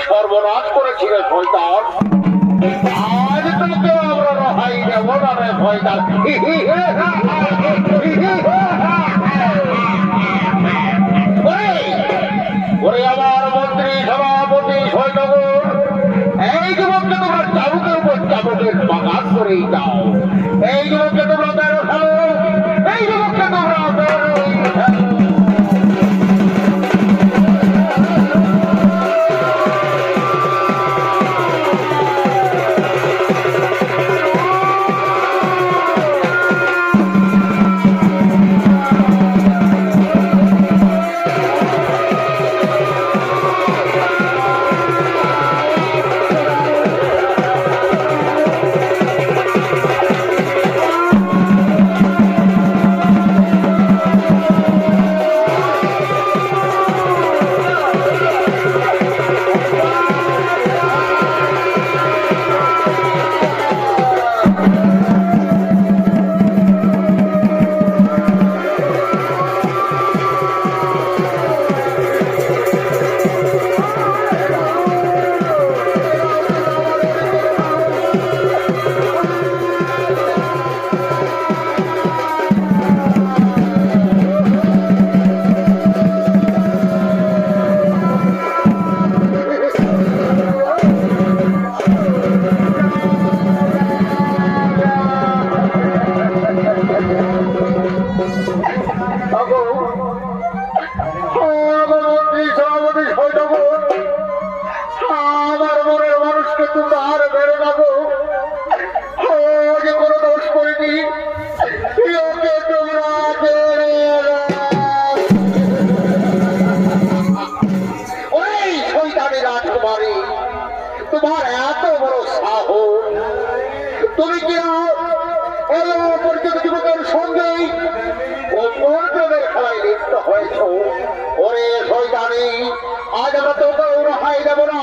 সর্বনাশ করেছিল শয়তান। আজ তোকে আমরা রেহাই দেব না রে শয়তান। ওরে আমার মন্ত্রী সভাপতি সৈন্যগণ, এই যুবককে তোমরা চাবুকের উপর চাবুকের বাগান করেই দাও। এই যুবককে তোমরা বেরো ফেলো, এই যুবককে তোমরা বেরোই ফেলো। তোমার এত বড় সাহস, তুমি কি অপরিচিত যুবকের সঙ্গেই প্রেমের খেলায় লিপ্ত হয়েছ? ওরে শয়তানি, আজ আমরা তোকে রেহাই দেব না।